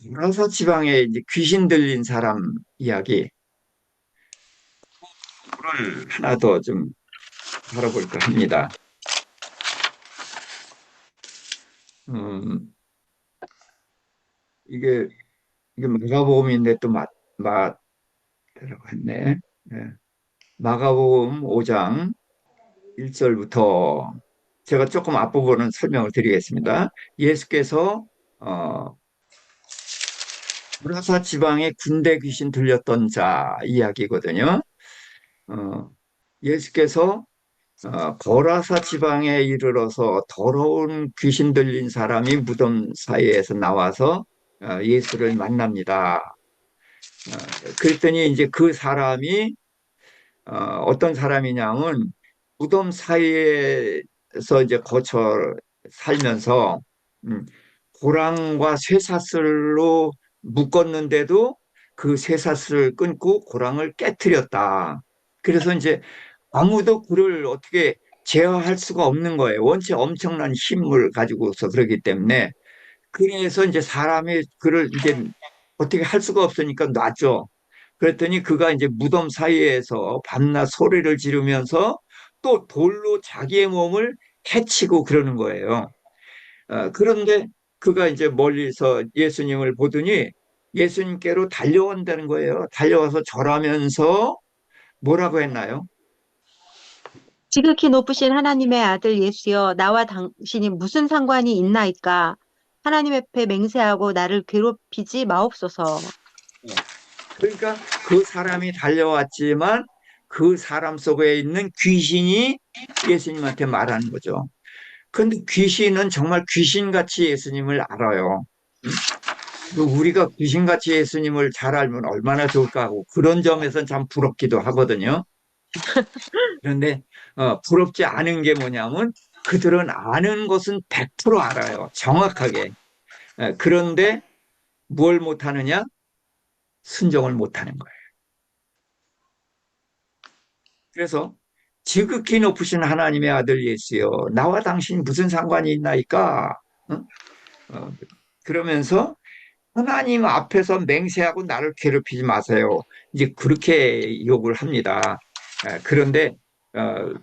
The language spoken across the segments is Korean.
고라사 지방에 이제 귀신 들린 사람 이야기를 하나 더 좀 다뤄볼까 합니다. 음, 이게, 이게 마가복음인데 또 맞더라고 했네. 예. 마가복음 5장 1절부터 제가 조금 앞부분은 설명을 드리겠습니다. 예수께서, 어, 고라사 지방에 군대 귀신 들렸던 자 이야기거든요. 어, 예수께서 거라사 지방에 이르러서 더러운 귀신 들린 사람이 무덤 사이에서 나와서 예수를 만납니다. 그랬더니 이제 그 사람이 어떤 사람이냐면 무덤 사이에서 이제 거쳐 살면서 음, 고랑과 쇠사슬로 묶었는데도 그 쇠사슬을 끊고 고랑을 깨뜨렸다. 그래서 이제 아무도 그를 어떻게 제어할 수가 없는 거예요. 원체 엄청난 힘을 가지고서 그러기 때문에. 그래서 이제 사람이 그를 이제 어떻게 할 수가 없으니까 놨죠. 그랬더니 그가 이제 무덤 사이에서 밤낮 소리를 지르면서 또 돌로 자기의 몸을 해치고 그러는 거예요. 그런데 그가 이제 멀리서 예수님을 보더니 예수님께로 달려온다는 거예요. 달려와서 절하면서 뭐라고 했나요? 지극히 높으신 하나님의 아들 예수여, 나와 당신이 무슨 상관이 있나이까? 하나님 앞에 맹세하고 나를 괴롭히지 마옵소서. 그러니까 그 사람이 달려왔지만 그 사람 속에 있는 귀신이 예수님한테 말하는 거죠. 근데 귀신은 정말 귀신같이 예수님을 알아요. 우리가 귀신같이 예수님을 잘 알면 얼마나 좋을까 하고 그런 점에서는 참 부럽기도 하거든요. 그런데 부럽지 않은 게 뭐냐면 그들은 아는 것은 100% 알아요. 정확하게. 그런데 뭘 못하느냐? 순종을 못하는 거예요. 그래서 지극히 높으신 하나님의 아들 예수여, 나와 당신이 무슨 상관이 있나이까? 어? 어, 그러면서 하나님 앞에서 맹세하고 나를 괴롭히지 마세요. 이제 그렇게 욕을 합니다. 그런데 어,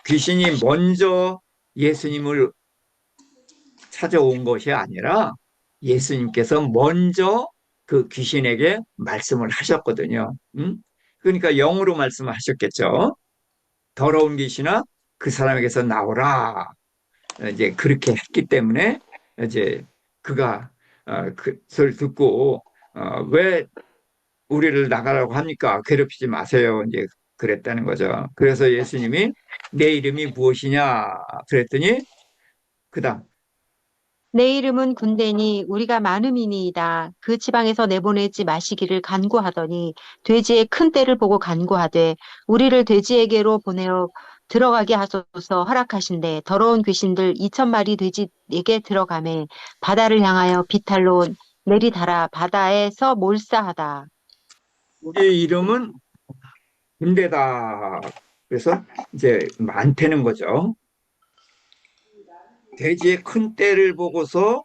귀신이 먼저 예수님을 찾아온 것이 아니라 예수님께서 먼저 그 귀신에게 말씀을 하셨거든요. 그러니까 영으로 말씀하셨겠죠. 더러운 귀신아 그 사람에게서 나오라. 이제 그렇게 했기 때문에 이제 그가 그걸 듣고 왜 우리를 나가라고 합니까? 괴롭히지 마세요. 이제 그랬다는 거죠. 그래서 예수님이 내 이름이 무엇이냐 그랬더니 그다음 내 이름은 군대니 우리가 많음이니이다. 그 지방에서 내보내지 마시기를 간구하더니 돼지의 큰 떼를 보고 간구하되 우리를 돼지에게로 보내어 들어가게 하소서 허락하신대 더러운 귀신들 2,000마리 돼지에게 들어가매 바다를 향하여 비탈로 내리달아 바다에서 몰사하다. 우리 이름은 군대다. 그래서 이제 많다는 거죠. 돼지의 큰 떼를 보고서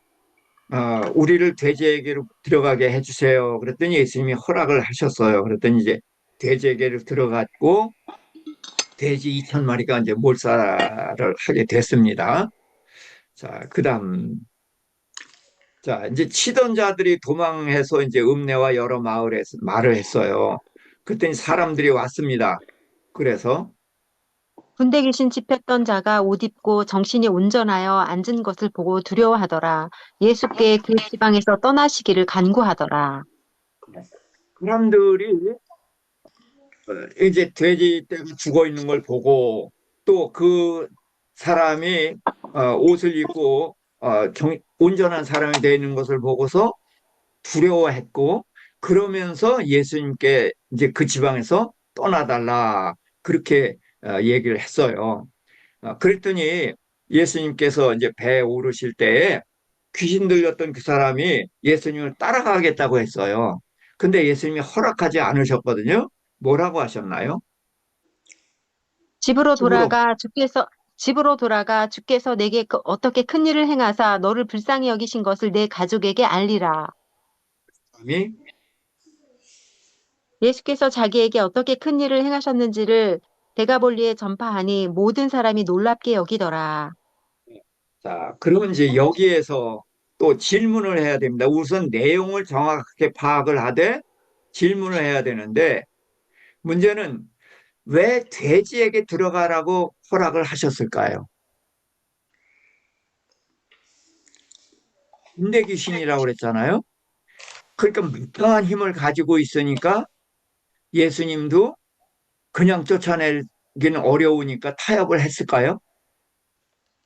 우리를 돼지에게로 들어가게 해주세요. 그랬더니 예수님이 허락을 하셨어요. 그랬더니 이제 돼지에게로 들어갔고 돼지 2,000마리가 이제 몰살을 하게 됐습니다. 자, 그다음 자 이제 치던 자들이 도망해서 이제 읍내와 여러 마을에서 말을 했어요. 그랬더니 사람들이 왔습니다. 그래서 군대 귀신 짚혔던 자가 옷 입고 정신이 온전하여 앉은 것을 보고 두려워하더라. 예수께 그 지방에서 떠나시기를 간구하더라. 사람들이 이제 돼지 떼가 죽어 있는 걸 보고 또 그 사람이 옷을 입고 온전한 사람이 되어 있는 것을 보고서 두려워했고 그러면서 예수님께 이제 그 지방에서 떠나달라 그렇게 얘기를 했어요. 그랬더니 예수님께서 이제 배에 오르실 때에 귀신 들렸던 그 사람이 예수님을 따라가겠다고 했어요. 근데 예수님이 허락하지 않으셨거든요. 뭐라고 하셨나요? 집으로 집으로 돌아가 주께서 집으로 돌아가 주께서 내게 어떻게 큰 일을 행하사 너를 불쌍히 여기신 것을 내 가족에게 알리라. 사람이 예수께서 자기에게 어떻게 큰 일을 행하셨는지를 데가볼리에 전파하니 모든 사람이 놀랍게 여기더라. 자, 그러면 이제 여기에서 또 질문을 해야 됩니다. 우선 내용을 정확하게 파악을 하되 질문을 해야 되는데 문제는 왜 돼지에게 들어가라고 허락을 하셨을까요? 군대 귀신이라고 그랬잖아요. 그러니까 막강한 힘을 가지고 있으니까 예수님도 그냥 쫓아내기는 어려우니까 타협을 했을까요?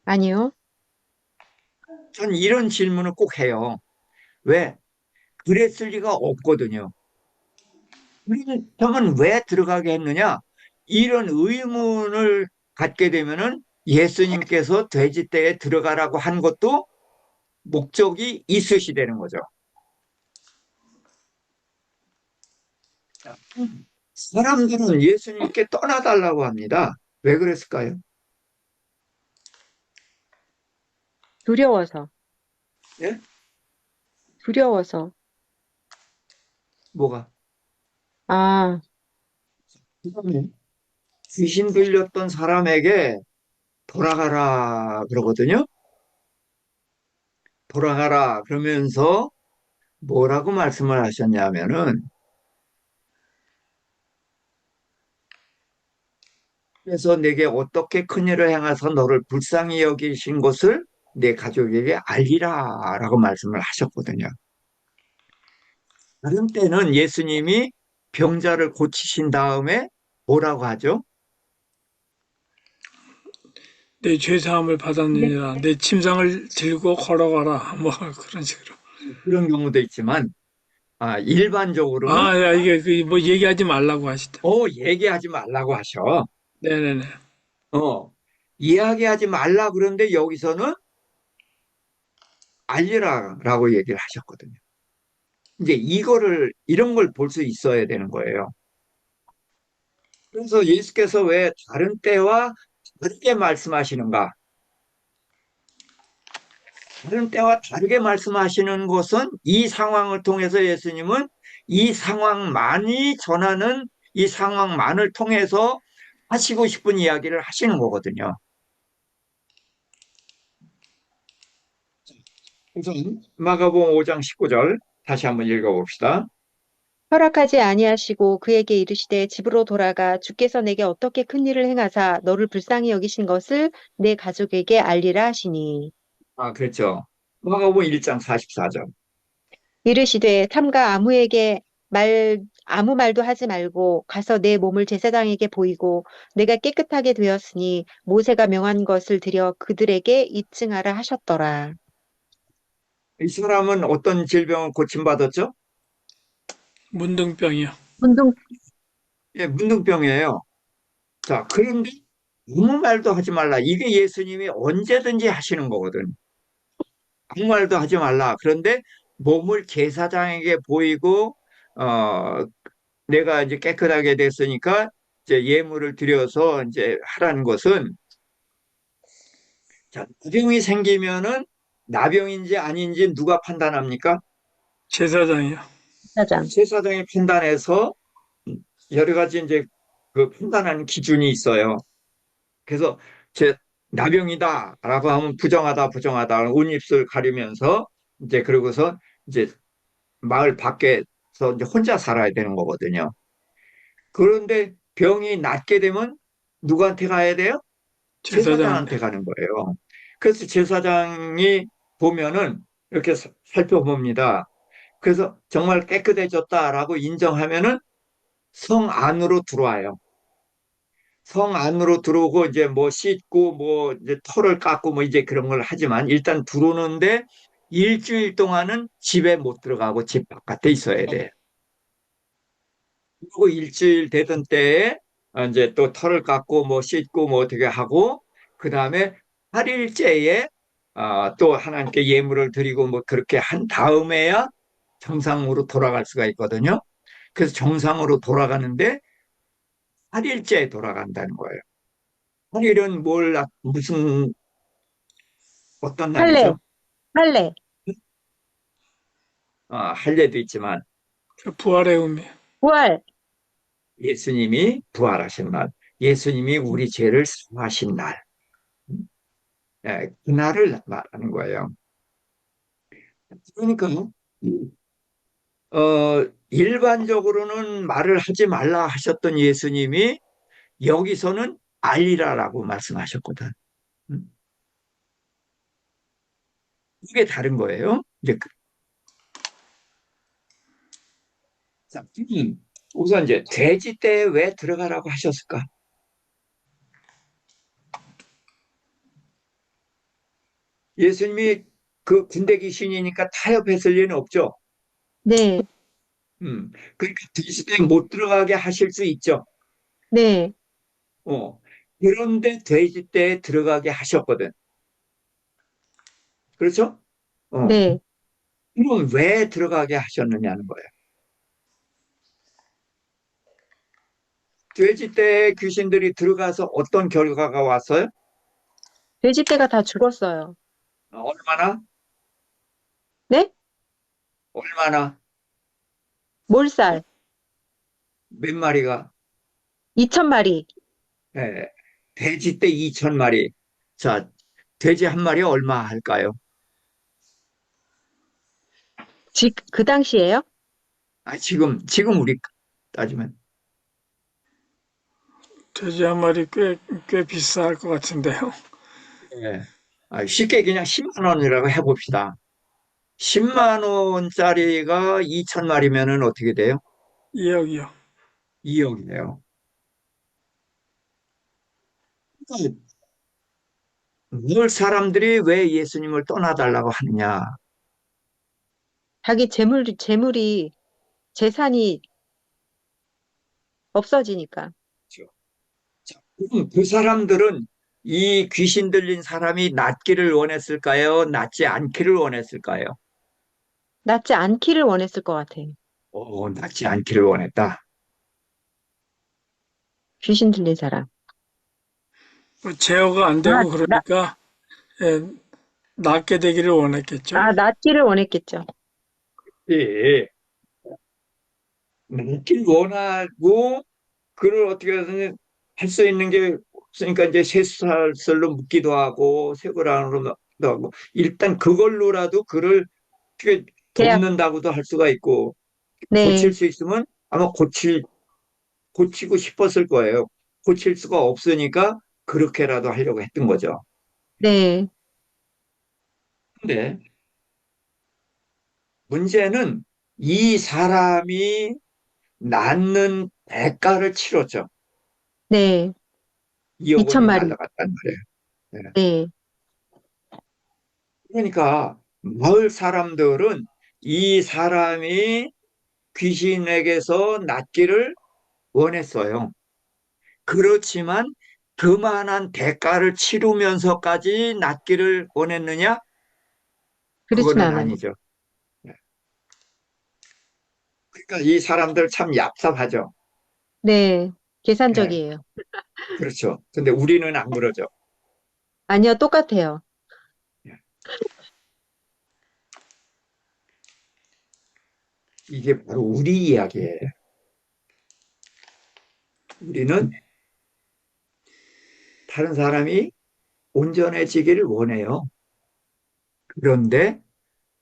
아니요. 전 이런 질문을 꼭 해요. 왜? 그랬을 리가 없거든요. 그러면 왜 들어가게 했느냐? 이런 의문을 갖게 되면은 예수님께서 돼지떼에 들어가라고 한 것도 목적이 있으시다는 거죠. 사람들은 예수님께 떠나달라고 합니다. 왜 그랬을까요? 두려워서. 예? 두려워서. 뭐가? 아, 그다음에 귀신 들렸던 사람에게 돌아가라 그러거든요. 돌아가라 그러면서 뭐라고 말씀을 하셨냐면은 그래서 내게 어떻게 큰일을 행하서 너를 불쌍히 여기신 것을 내 가족에게 알리라 라고 말씀을 하셨거든요. 다른 때는 예수님이 병자를 고치신 다음에 뭐라고 하죠? 내 죄사함을 네. 받았느니라. 내 침상을 들고 걸어가라. 뭐 그런 식으로. 그런 경우도 있지만 일반적으로는 아, 야, 이게 뭐 얘기하지 말라고 하시다. 얘기하지 말라고 하셔. 네네네. 어, 이야기하지 말라 그런데 여기서는 알리라라고 얘기를 하셨거든요. 이제 이런 걸 볼 수 있어야 되는 거예요. 그래서 예수께서 왜 다른 때와 다르게 말씀하시는가? 다른 때와 다르게 말씀하시는 것은 이 상황을 통해서 예수님은 이 상황만이 전하는 이 상황만을 통해서 하시고 싶은 이야기를 하시는 거거든요. 우선 마가복음 5장 19절 다시 한번 읽어봅시다. 허락하지 아니하시고 그에게 이르시되 집으로 돌아가 주께서 내게 어떻게 큰 일을 행하사 너를 불쌍히 여기신 것을 내 가족에게 알리라 하시니. 그렇죠. 마가복음 1장 44절. 이르시되 삼가 아무 말도 하지 말고 가서 내 몸을 제사장에게 보이고 내가 깨끗하게 되었으니 모세가 명한 것을 드려 그들에게 입증하라 하셨더라. 이 사람은 어떤 질병을 고침받았죠? 문둥병이요. 운동 예, 문둥병이에요. 자, 그런데 아무 말도 하지 말라. 이게 예수님이 언제든지 하시는 거거든. 아무 말도 하지 말라. 그런데 몸을 제사장에게 보이고, 어, 내가 이제 깨끗하게 됐으니까 이제 예물을 드려서 이제 하라는 것은 자, 나병이 생기면은 나병인지 아닌지 누가 판단합니까? 제사장이요. 사장. 제사장이 판단해서 여러 가지 이제 그 판단하는 기준이 있어요. 그래서 제 나병이다라고 하면 부정하다 부정하다 온 입술 가리면서 이제 그러고서 이제 마을 밖에서 이제 혼자 살아야 되는 거거든요. 그런데 병이 낫게 되면 누구한테 가야 돼요? 제사장한테. 제사장한테 가는 거예요. 그래서 제사장이 보면은 이렇게 살펴봅니다. 그래서 정말 깨끗해졌다라고 인정하면은 성 안으로 들어와요. 성 안으로 들어오고 이제 뭐 씻고 뭐 이제 털을 깎고 뭐 이제 그런 걸 하지만 일단 들어오는데 일주일 동안은 집에 못 들어가고 집 바깥에 있어야 돼. 그리고 일주일 되던 때에 이제 또 털을 깎고 뭐 씻고 뭐 어떻게 하고 그 다음에 8일째에 또 하나님께 예물을 드리고 뭐 그렇게 한 다음에야 정상으로 돌아갈 수가 있거든요. 그래서 정상으로 돌아가는데 8일째에 돌아간다는 거예요. 8일은 무슨 어떤 할례, 날이죠? 할례. 할례도 있지만 그 부활의 의미. 부활. 예수님이 부활하신 날, 예수님이 우리 죄를 사하신 날, 그날을 말하는 거예요. 그러니까 일반적으로는 말을 하지 말라 하셨던 예수님이 여기서는 알리라라고 말씀하셨거든. 음, 이게 다른 거예요. 이제 자, 우선 이제 돼지 떼에 왜 들어가라고 하셨을까? 예수님이 그 군대 귀신이니까 타협했을 리는 없죠. 네, 그러니까 돼지 떼에 못 들어가게 하실 수 있죠. 네, 어. 그런데 돼지 떼에 들어가게 하셨거든. 그렇죠? 어. 네. 그럼 왜 들어가게 하셨느냐는 거예요. 돼지 떼에 귀신들이 들어가서 어떤 결과가 왔어요? 돼지떼가 다 죽었어요. 얼마나? 네? 얼마나? 몰살. 몇 마리가? 2,000마리. 예, 돼지 떼 2천 마리. 자, 돼지 한 마리 얼마 할까요? 그 당시에요? 지금 우리 따지면. 돼지 한 마리 꽤 비쌀 것 같은데요. 예. 쉽게 그냥 10만 원이라고 해봅시다. 10만 원짜리가 2천 마리면은 어떻게 돼요? 2억이요. 2억이네요. 늘 사람들이 왜 예수님을 떠나달라고 하느냐? 자기 재물이, 재산이 없어지니까. 그렇죠. 자, 그럼 그 사람들은 이 귀신 들린 사람이 낫기를 원했을까요? 낫지 않기를 원했을까요? 낫지 않기를 원했을 것 같아요. 낫지 않기를 원했다. 귀신 들린 사람. 뭐 제어가 안 아, 되고 그러니까 예, 낫게 되기를 원했겠죠. 낫기를 원했겠죠. 예, 낫길 원하고 그를 어떻게 해서는 할 수 있는 게 없으니까 이제 쇠살슬로 묶기도 하고 쇠고랑으로 묶기도 하고 일단 그걸로라도 그를 어떻게 계약. 돕는다고도 할 수가 있고 고칠 네, 수 있으면 아마 고치고 싶었을 거예요. 고칠 수가 없으니까 그렇게라도 하려고 했던 거죠. 네. 근데 문제는 이 사람이 낳는 대가를 치렀죠. 네. 2억 원이 2,000마리. 날라갔단 말이에요. 네. 네. 그러니까 마을 사람들은 이 사람이 귀신에게서 낫기를 원했어요. 그렇지만 그만한 대가를 치르면서까지 낫기를 원했느냐? 그렇진 그거는 않아요. 아니죠. 네. 그러니까 이 사람들 참 얍삽하죠. 네. 네, 계산적이에요. 그렇죠. 근데 우리는 안 그러죠. 아니요, 똑같아요. 네. 이게 바로 우리 이야기예요. 우리는 다른 사람이 온전해지기를 원해요. 그런데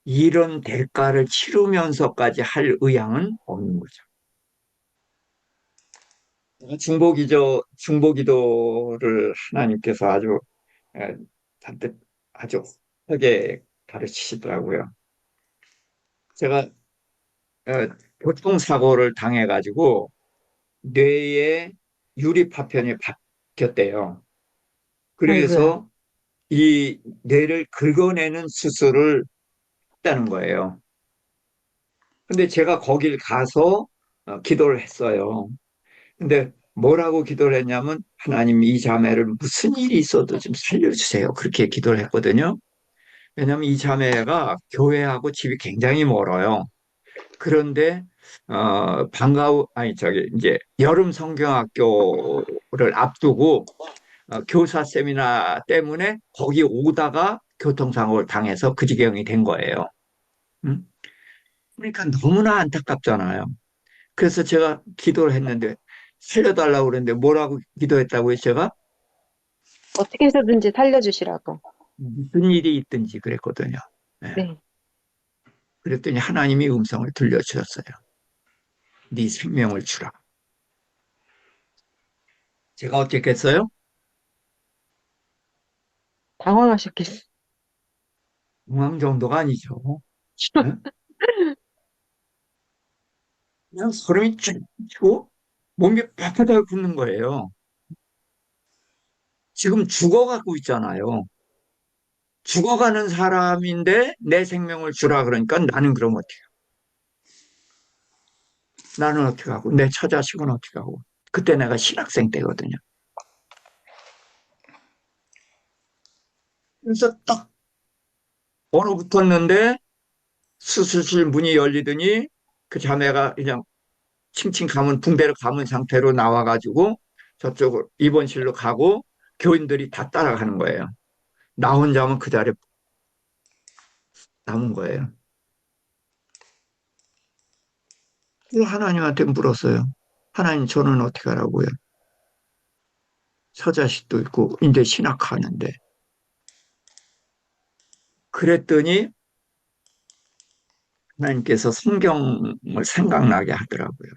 이런 대가를 치르면서까지 할 의향은 없는 거죠. 중보기도를 하나님께서 아주 에, 잔뜩 아주 크게 가르치시더라고요. 제가 교통사고를 당해가지고 뇌에 유리파편이 박혔대요. 아이고야. 그래서 이 뇌를 긁어내는 수술을 했다는 거예요. 근데 제가 거길 가서 기도를 했어요. 근데 뭐라고 기도를 했냐면 하나님 이 자매를 무슨 일이 있어도 좀 살려주세요. 그렇게 기도를 했거든요. 왜냐하면 이 자매가 교회하고 집이 굉장히 멀어요. 그런데 아니 저기 이제 여름 성경학교를 앞두고 교사 세미나 때문에 거기 오다가 교통사고를 당해서 그 지경이 된 거예요. 음? 그러니까 너무나 안타깝잖아요. 그래서 제가 기도를 했는데, 살려달라고 그랬는데, 뭐라고 기도했다고요, 제가? 어떻게 해서든지 살려주시라고. 무슨 일이 있든지 그랬거든요. 예. 네. 그랬더니 하나님이 음성을 들려주셨어요. 네 생명을 주라. 제가 어떻게 했어요? 당황하셨겠어요. 공황 정도가 아니죠. 예? 그냥 소름이 쭉 치고 몸이 바바닥 굳는 거예요. 지금 죽어가고 있잖아요. 죽어가는 사람인데 내 생명을 주라 그러니까 나는 그럼 어떻게 하고? 나는 어떻게 하고? 내 처자식은 어떻게 하고? 그때 내가 신학생 때거든요. 그래서 딱 번호 붙었는데 수술실 문이 열리더니 그 자매가 그냥 칭칭 감은 붕대를 감은 상태로 나와가지고 저쪽으로 입원실로 가고 교인들이 다 따라가는 거예요. 나 혼자만 그 자리에 남은 거예요. 그래서 하나님한테 물었어요. 하나님 저는 어떻게 하라고요? 처자식도 있고 이제 신학하는데 그랬더니 하나님께서 성경을 생각나게 하더라고요.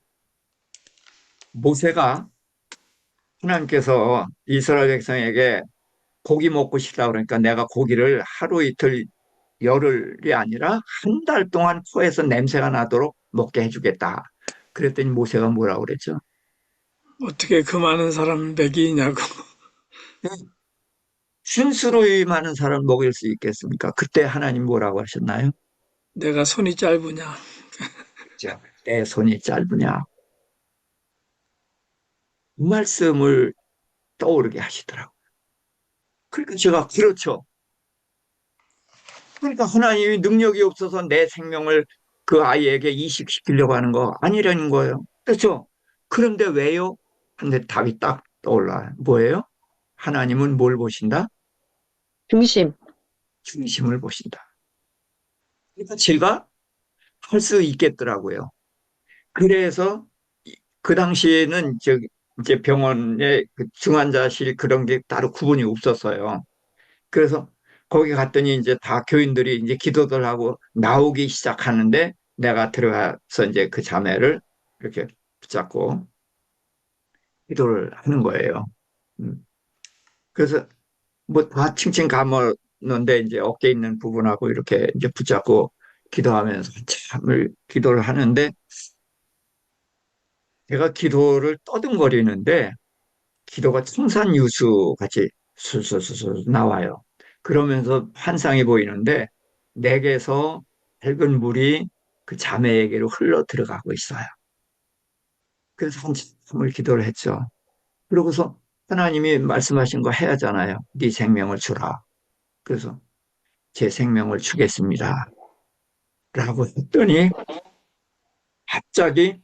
모세가 하나님께서 이스라엘 백성에게 고기 먹고 싶다 그러니까 내가 고기를 하루 이틀 열흘이 아니라 한 달 동안 코에서 냄새가 나도록 먹게 해주겠다. 그랬더니 모세가 뭐라고 그랬죠? 어떻게 그 많은 사람 먹이냐고. 순수로 많은 사람을 먹일 수 있겠습니까? 그때 하나님 뭐라고 하셨나요? 내가 손이 짧으냐. 그죠? 내 손이 짧으냐? 그 말씀을 떠오르게 하시더라고요. 그러니까 제가 그렇죠. 그러니까 하나님이 능력이 없어서 내 생명을 그 아이에게 이식시키려고 하는 거 아니라는 거예요. 그렇죠? 그런데 왜요? 근데 답이 딱 떠올라요. 뭐예요? 하나님은 뭘 보신다? 중심. 중심을 보신다. 그러니까 제가 할 수 있겠더라고요. 그래서 그 당시에는 이제 병원에 그 중환자실 그런 게 따로 구분이 없었어요. 그래서 거기 갔더니 이제 다 교인들이 이제 기도들 하고 나오기 시작하는데 내가 들어가서 이제 그 자매를 이렇게 붙잡고 기도를 하는 거예요. 음. 그래서 뭐 다 칭칭 감았는데 이제 어깨에 있는 부분하고 이렇게 이제 붙잡고 기도하면서 참을 기도를 하는데 제가 기도를 떠듬거리는데 기도가 청산유수 같이 술술술술 나와요. 그러면서 환상이 보이는데 내게서 밝은 물이 그 자매에게로 흘러 들어가고 있어요. 그래서 한참을 기도를 했죠. 그러고서 하나님이 말씀하신 거 해야잖아요. 네 생명을 주라. 그래서 제 생명을 주겠습니다. 라고 했더니 갑자기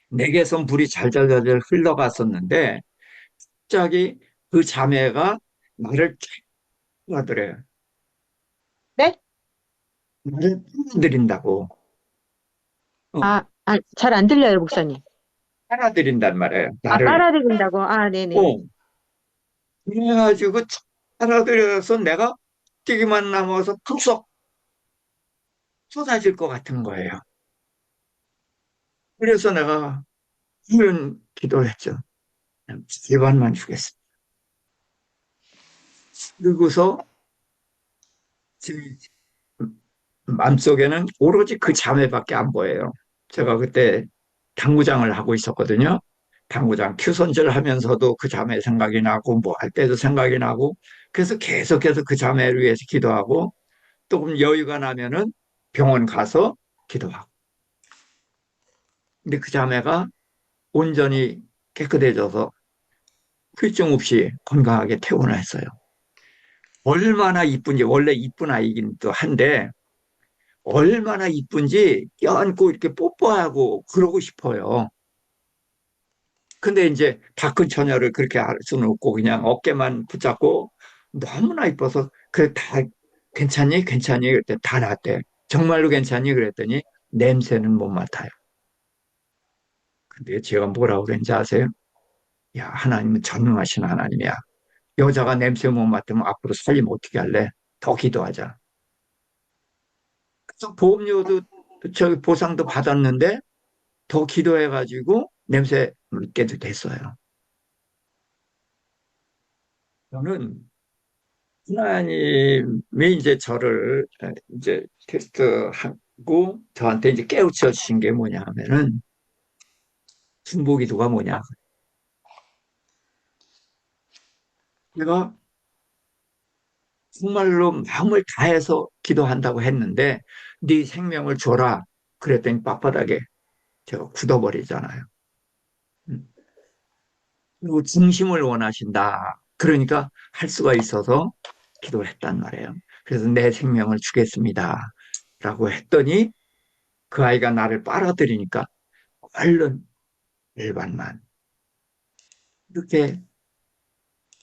내게서 물이 잘잘잘 흘러갔었는데 갑자기 그 자매가 나를 쫙 하더래요. 네? 나를 빨아들인다고. 어, 잘 안 들려요, 목사님. 빨아들인단 말이에요. 아, 나를. 빨아들인다고? 아, 네네. 어, 그래가지고 빨아들여서 내가 뛰기만 남아서 푹썩 쏟아질 것 같은 거예요. 그래서 내가 이런 기도를 했죠. 절반만 주겠습니다. 그리고서 제 마음속에는 오로지 그 자매밖에 안 보여요. 제가 그때 당구장을 하고 있었거든요. 당구장 큐선질 하면서도 그 자매 생각이 나고 뭐 할 때도 생각이 나고 그래서 계속해서 그 자매를 위해서 기도하고 조금 여유가 나면은 병원 가서 기도하고 근데 그 자매가 온전히 깨끗해져서 후유증 없이 건강하게 퇴원했어요. 얼마나 이쁜지 원래 이쁜 아이긴 또 한데 얼마나 이쁜지 껴안고 이렇게 뽀뽀하고 그러고 싶어요. 근데 이제 다 큰 처녀를 그렇게 할 수는 없고 그냥 어깨만 붙잡고 너무나 이뻐서 그래 다 괜찮니? 괜찮니? 그때 다 낫대. 정말로 괜찮니? 그랬더니 냄새는 못 맡아요. 근데 제가 뭐라고 그랬는지 아세요? 야, 하나님은 전능하신 하나님이야. 여자가 냄새 못 맡으면 앞으로 살림 어떻게 할래? 더 기도하자. 그래서 보험료도 저기 보상도 받았는데 더 기도해가지고 냄새 맡게도 됐어요. 저는 하나님이 이제 저를 이제 테스트하고 저한테 이제 깨우쳐 주신 게 뭐냐 하면은 중보기도가 뭐냐. 내가 정말로 마음을 다해서 기도한다고 했는데 네 생명을 줘라. 그랬더니 빳빳하게 제가 굳어버리잖아요. 음. 그리고 중심을 원하신다. 그러니까 할 수가 있어서 기도를 했단 말이에요. 그래서 내 생명을 주겠습니다. 라고 했더니 그 아이가 나를 빨아들이니까 얼른 일반만. 이렇게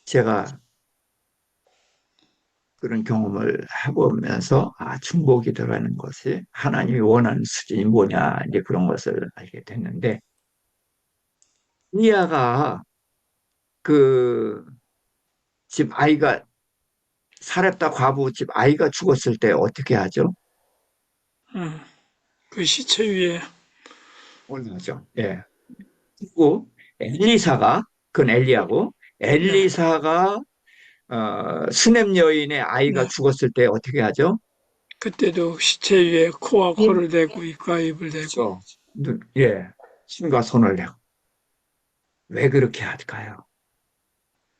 제가 그런 경험을 해보면서 중복이 들어가는 것이 하나님이 원하는 수준이 뭐냐 이제 그런 것을 알게 됐는데 미아가 그 집 아이가 사렙다 과부 집 아이가 죽었을 때 어떻게 하죠? 음, 그 시체 위에 올라가죠. 예. 그리고 엘리사가 그건 엘리야고 네, 엘리사가 수넴 여인의 아이가 네. 죽었을 때 어떻게 하죠? 그때도 시체 위에 코와 예. 코를 대고 입과 입을 대고 그렇죠. 예. 신과 손을 내고 왜 그렇게 할까요?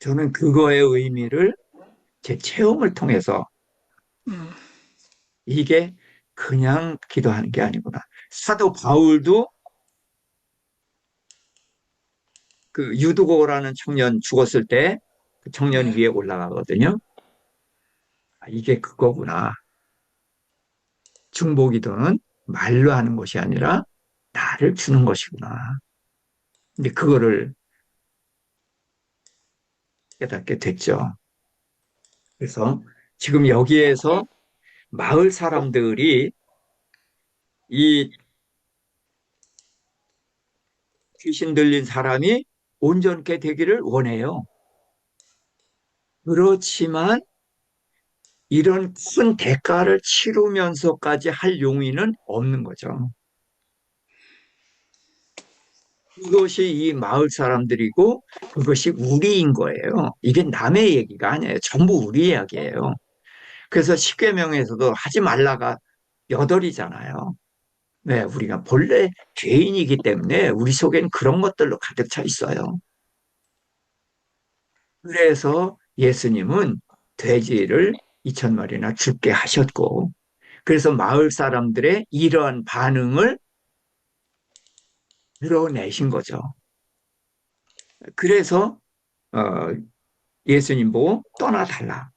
저는 그거의 의미를 제 체험을 통해서 음, 이게 그냥 기도하는 게 아니구나. 사도 바울도 그 유두고라는 청년 죽었을 때 그 청년 네. 위에 올라가거든요. 이게 그거구나. 중보기도는 말로 하는 것이 아니라 나를 주는 것이구나. 근데 그거를 깨닫게 됐죠. 그래서 지금 여기에서 마을 사람들이 이 귀신 들린 사람이 온전케 되기를 원해요. 그렇지만 이런 큰 대가를 치르면서까지 할 용의는 없는 거죠. 그것이 이 마을 사람들이고 그것이 우리인 거예요. 이게 남의 얘기가 아니에요. 전부 우리 이야기예요. 그래서 십계명에서도 하지 말라가 여덟이잖아요. 네, 우리가 본래 죄인이기 때문에 우리 속엔 그런 것들로 가득 차 있어요. 그래서 예수님은 돼지를 2,000마리나 죽게 하셨고, 그래서 마을 사람들의 이러한 반응을 드러내신 거죠. 그래서 어, 예수님 보고 떠나달라.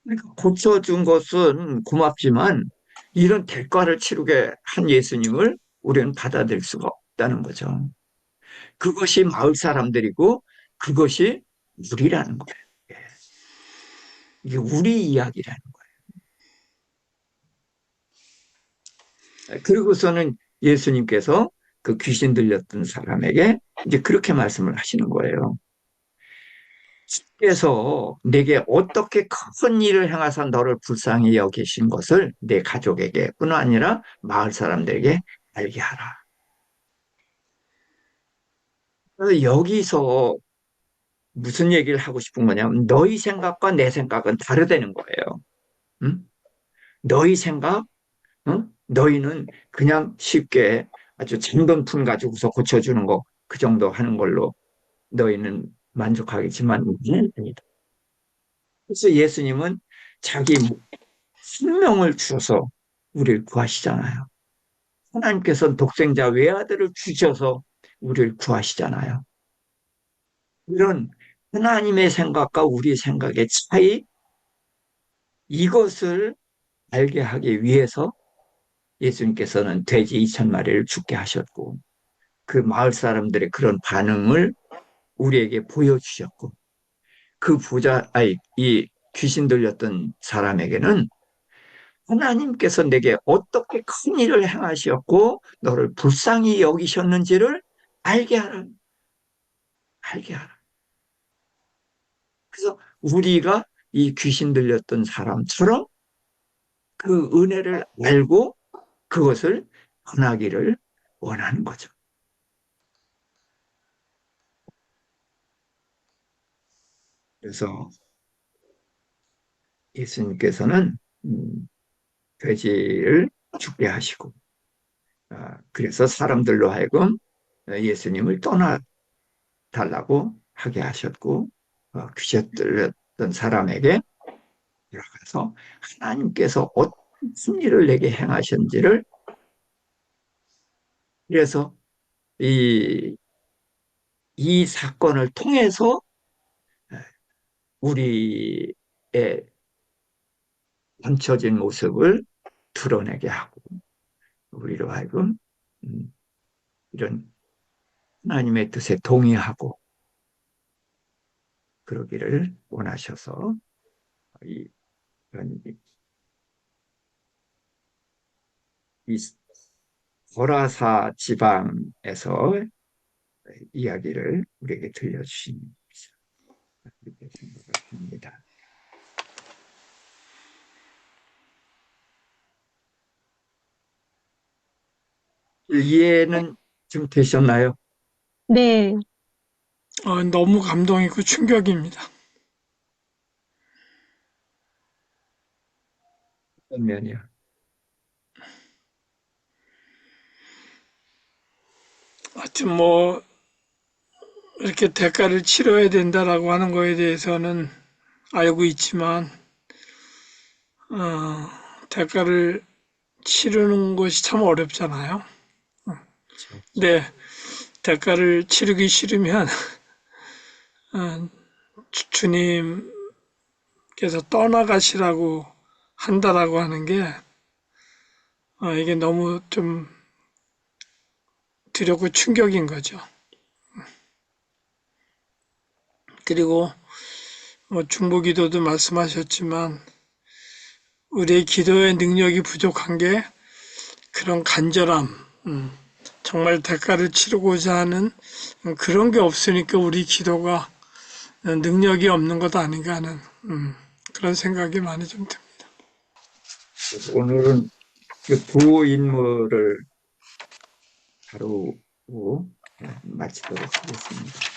그러니까 고쳐준 것은 고맙지만 이런 대가를 치르게 한 예수님을 우리는 받아들일 수가 없다는 거죠. 그것이 마을 사람들이고 그것이 우리라는 거예요. 예. 이게 우리 이야기라는 거예요. 그리고서는 예수님께서 그 귀신 들렸던 사람에게 이제 그렇게 말씀을 하시는 거예요. 주께서 내게 어떻게 큰 일을 행하사 너를 불쌍히 여기신 것을 내 가족에게뿐 아니라 마을 사람들에게 알게 하라. 그래서 여기서 무슨 얘기를 하고 싶은 거냐면 너희 생각과 내 생각은 다르다는 거예요. 응? 너희 생각, 응? 너희는 그냥 쉽게 아주 잔돈푼 가지고서 고쳐주는 거 그 정도 하는 걸로 너희는 만족하겠지만 우리는 아니다. 그래서 예수님은 자기 생명을 주셔서 우리를 구하시잖아요. 하나님께서는 독생자 외아들을 주셔서 우리를 구하시잖아요. 이런 하나님의 생각과 우리의 생각의 차이, 이것을 알게 하기 위해서 예수님께서는 돼지 2,000마리를 죽게 하셨고, 그 마을 사람들의 그런 반응을 우리에게 보여주셨고, 이 귀신 들렸던 사람에게는 하나님께서 내게 어떻게 큰 일을 행하셨고 너를 불쌍히 여기셨는지를 알게 하라. 알게 하라. 그래서 우리가 이 귀신 들렸던 사람처럼 그 은혜를 알고 그것을 전하기를 원하는 거죠. 그래서 예수님께서는 돼지를 죽게 하시고 그래서 사람들로 하여금 예수님을 떠나달라고 하게 하셨고 귀신 들렸던 사람에게 들어가서 하나님께서 어떤 일을 내게 행하셨는지를 그래서 이, 이 사건을 통해서 우리의 감춰진 모습을 드러내게 하고 우리로 하여금 이런 하나님의 뜻에 동의하고 그러기를 원하셔서 이, 이 고라사 지방에서 이야기를 우리에게 들려주신 이렇게 생각을 합니다. 이해는 좀 되셨나요? 네, 너무 감동이고 충격입니다. 어떤 면이요? 하여튼 뭐 이렇게 대가를 치러야 된다라고 하는 거에 대해서는 알고 있지만 대가를 치르는 것이 참 어렵잖아요. 그렇죠. 네, 대가를 치르기 싫으면 주님께서 떠나가시라고 한다라고 하는 게 이게 너무 좀 두렵고 충격인 거죠. 그리고 뭐 중보기도도 말씀하셨지만 우리의 기도의 능력이 부족한 게 그런 간절함, 정말 대가를 치르고자 하는 그런 게 없으니까 우리 기도가 능력이 없는 것 아닌가 하는 그런 생각이 많이 좀 듭니다. 오늘은 그 두 인물을 다루고 마치도록 하겠습니다.